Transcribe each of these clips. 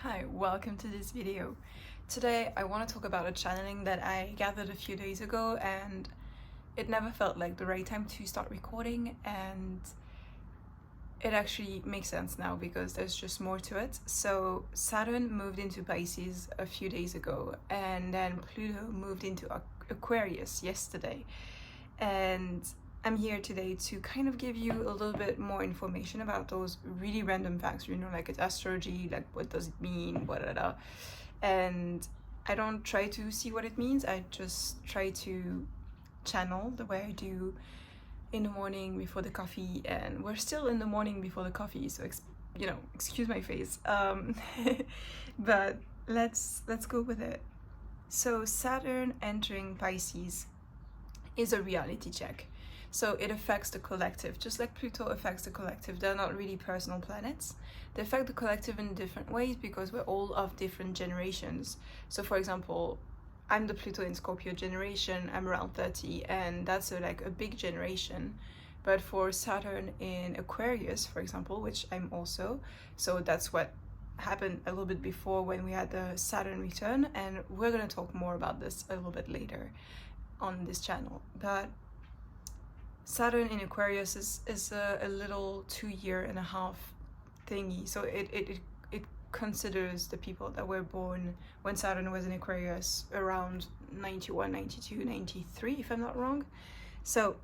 Hi, welcome to this video. Today I want to talk about a channeling that I gathered a few days ago, and it never felt like the right time to start recording, and it actually makes sense now because there's just more to it. So Saturn moved into Pisces a few days ago, and then Pluto moved into Aquarius yesterday, and I'm here today to kind of give you a little bit more information about those really random facts, like it's astrology, like what does it mean, what. And I don't try to see what it means, I just try to channel the way I do in the morning before the coffee, and we're still in the morning before the coffee, so excuse my face. But let's go with it. So Saturn entering Pisces is a reality check. So it affects the collective, just like Pluto affects the collective. They're not really personal planets. They affect the collective in different ways because we're all of different generations. So for example, I'm the Pluto in Scorpio generation, I'm around 30, and that's a big generation. But for Saturn in Aquarius, for example, which I'm also, so that's what happened a little bit before when we had the Saturn return, and we're going to talk more about this a little bit later on this channel. But Saturn in Aquarius is a little 2.5-year thingy. So it considers the people that were born when Saturn was in Aquarius around 91, 92, 93, if I'm not wrong. So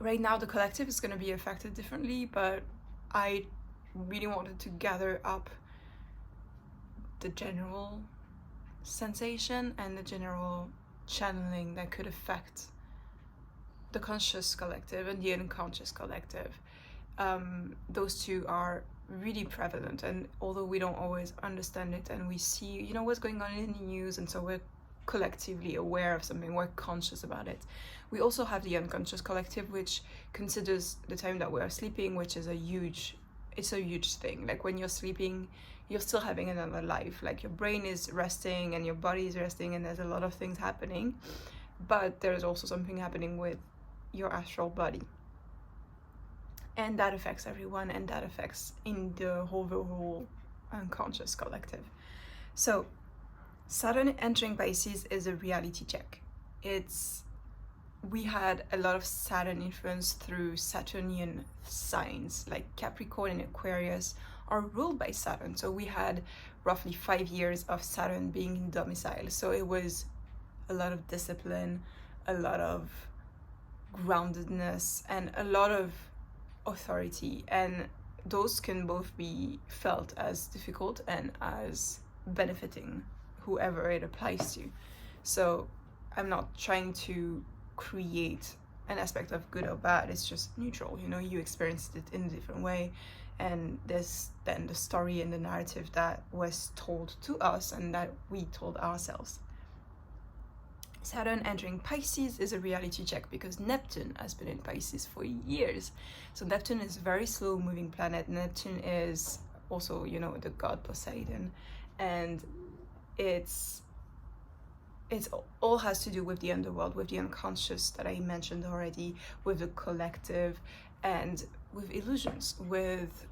right now the collective is going to be affected differently, but I really wanted to gather up the general sensation and the general channeling that could affect the conscious collective and the unconscious collective. Those two are really prevalent, and although we don't always understand it, and we see what's going on in the news, and so we're collectively aware of something, we're conscious about it, we also have the unconscious collective, which considers the time that we're sleeping, which is a huge thing. Like when you're sleeping, you're still having another life, like your brain is resting and your body is resting, and there's a lot of things happening, but there's also something happening with your astral body, and that affects everyone, and that affects in the whole unconscious collective. So Saturn entering Pisces is a reality check. We had a lot of Saturn influence through Saturnian signs, like Capricorn and Aquarius are ruled by Saturn, so we had roughly 5 years of Saturn being in domicile. So it was a lot of discipline, a lot of groundedness, and a lot of authority, and those can both be felt as difficult and as benefiting whoever it applies to. So I'm not trying to create an aspect of good or bad, it's just neutral. You experienced it in a different way, and there's then the story and the narrative that was told to us and that we told ourselves. Saturn entering Pisces is a reality check because Neptune has been in Pisces for years. So Neptune is a very slow moving planet. Neptune is also, the god Poseidon, and it's all has to do with the underworld, with the unconscious that I mentioned already, with the collective, and with illusions, with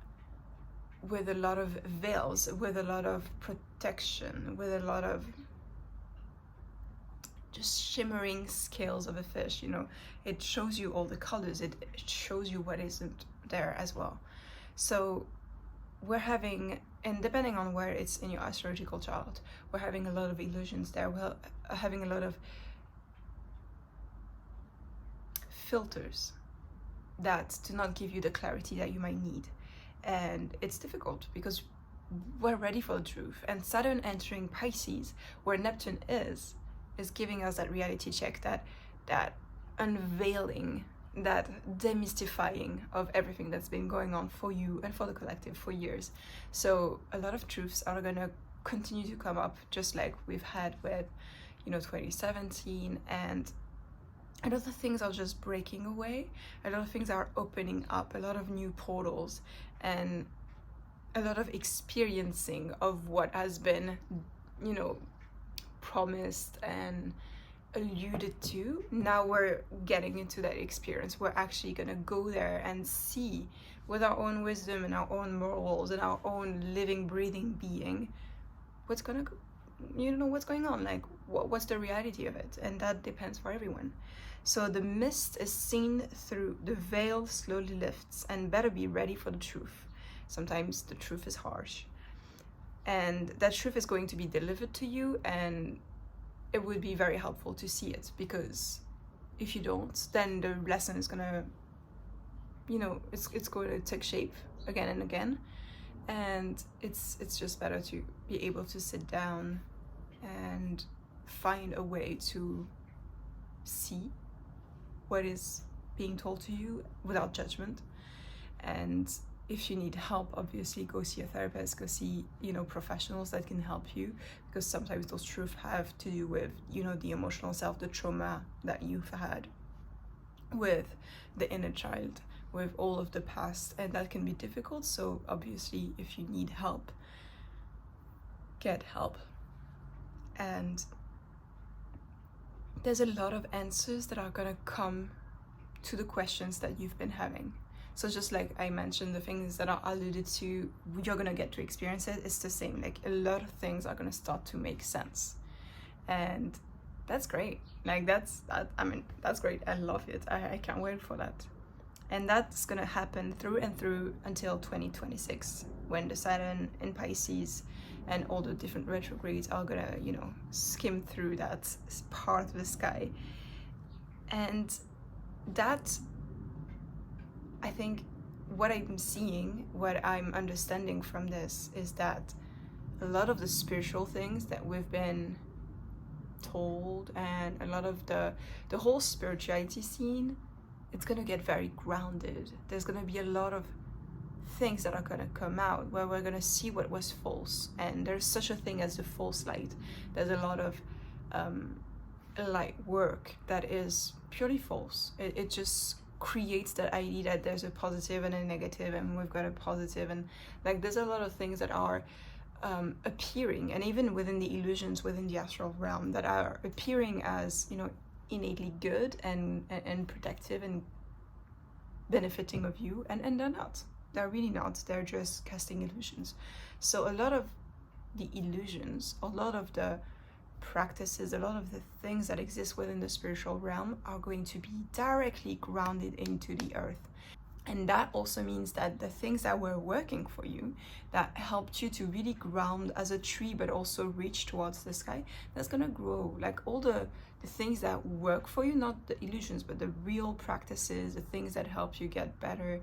a lot of veils, with a lot of protection, with a lot of just shimmering scales of a fish. It shows you all the colors, it shows you what isn't there as well. So we're having, and depending on where it's in your astrological chart, we're having a lot of illusions there. We're having a lot of filters that do not give you the clarity that you might need, and it's difficult because we're ready for the truth. And Saturn entering Pisces, where Neptune is giving us that reality check, that unveiling, that demystifying of everything that's been going on for you and for the collective for years. So a lot of truths are going to continue to come up, just like we've had with 2017, and a lot of things are just breaking away, a lot of things are opening up, a lot of new portals, and a lot of experiencing of what has been promised and alluded to. Now we're getting into that experience. We're actually gonna go there and see with our own wisdom and our own morals and our own living, breathing being, what's going on, like what's the reality of it? And that depends for everyone. So the mist is seen through, the veil slowly lifts, and better be ready for the truth. Sometimes the truth is harsh, and that truth is going to be delivered to you, and it would be very helpful to see it, because if you don't, then the lesson is gonna, it's going to take shape again and again, and it's just better to be able to sit down and find a way to see what is being told to you without judgment. And if you need help, obviously go see a therapist, go see professionals that can help you, because sometimes those truths have to do with the emotional self, the trauma that you've had with the inner child, with all of the past, and that can be difficult. So obviously if you need help, get help. And there's a lot of answers that are gonna come to the questions that you've been having. So just like I mentioned, the things that are alluded to, you're gonna get to experience it. It's the same, like a lot of things are gonna start to make sense, and that's great. Like that's great. I love it. I can't wait for that. And that's gonna happen through and through until 2026, when the Saturn in Pisces and all the different retrogrades are gonna skim through that part of the sky. And that, I think, what I'm seeing, what I'm understanding from this, is that a lot of the spiritual things that we've been told, and a lot of the whole spirituality scene, it's gonna get very grounded. There's gonna be a lot of things that are gonna come out where we're gonna see what was false, and there's such a thing as the false light. There's a lot of light work that is purely false. It just creates that idea that there's a positive and a negative, and we've got a positive, and like there's a lot of things that are appearing, and even within the illusions within the astral realm, that are appearing as innately good and protective and benefiting of you, and they're not. They're really not. They're just casting illusions. So a lot of the illusions, a lot of the practices, a lot of the things that exist within the spiritual realm are going to be directly grounded into the earth. And that also means that the things that were working for you, that helped you to really ground as a tree but also reach towards the sky, that's gonna grow. Like all the things that work for you, not the illusions, but the real practices, the things that help you get better,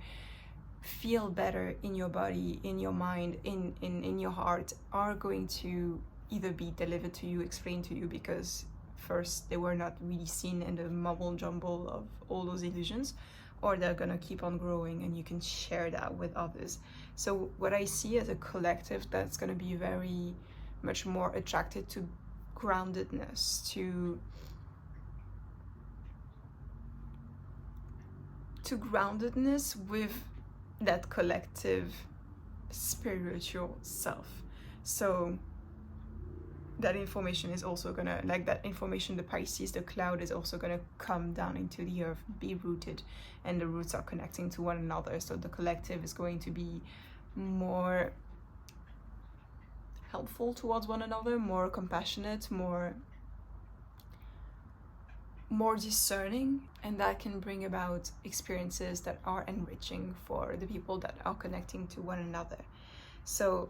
feel better in your body, in your mind, in your heart, are going to either be delivered to you, explained to you, because first they were not really seen in the mumble jumble of all those illusions, or they're gonna keep on growing and you can share that with others. So what I see as a collective that's gonna be very much more attracted to groundedness, to groundedness with that collective spiritual self. So that information is also gonna, like that information, the Pisces, the cloud, is also gonna come down into the earth, be rooted, and the roots are connecting to one another. So the collective is going to be more helpful towards one another, more compassionate, more discerning, and that can bring about experiences that are enriching for the people that are connecting to one another. So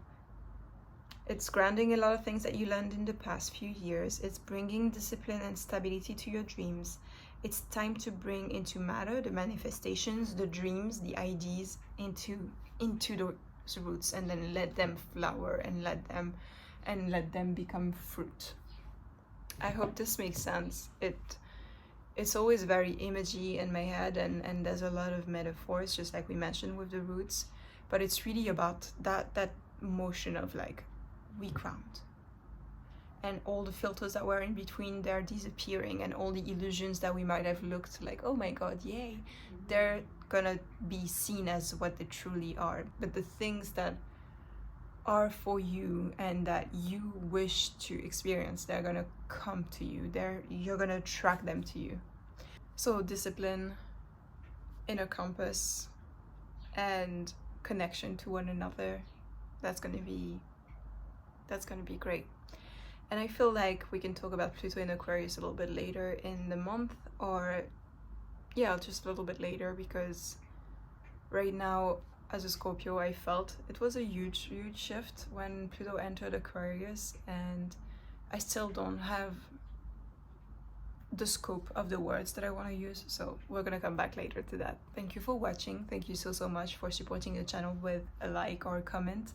it's grounding a lot of things that you learned in the past few years. It's bringing discipline and stability to your dreams. It's time to bring into matter the manifestations, the dreams, the ideas into those roots, and then let them flower and let them become fruit. I hope this makes sense. It's always very imagey in my head, and there's a lot of metaphors, just like we mentioned with the roots, but it's really about that motion of like, we ground, and all the filters that were in between, they're disappearing, and all the illusions that we might have looked like, oh my god, yay, they're gonna be seen as what they truly are. But the things that are for you and that you wish to experience, they're gonna come to you. You're gonna attract them to you. So discipline, inner compass, and connection to one another. That's gonna be great. And I feel like we can talk about Pluto in Aquarius a little bit later in the month, or yeah, just a little bit later, because right now as a Scorpio I felt it was a huge shift when Pluto entered Aquarius, and I still don't have the scope of the words that I want to use, so we're gonna come back later to that. Thank you for watching. Thank you so much for supporting the channel with a like or a comment.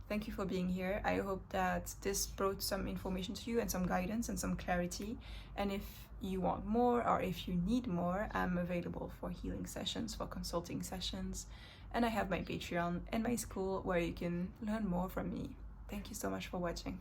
Thank you for being here. I hope that this brought some information to you and some guidance and some clarity. And if you want more, or if you need more, I'm available for healing sessions, for consulting sessions, and I have my Patreon and my school where you can learn more from me. Thank you so much for watching.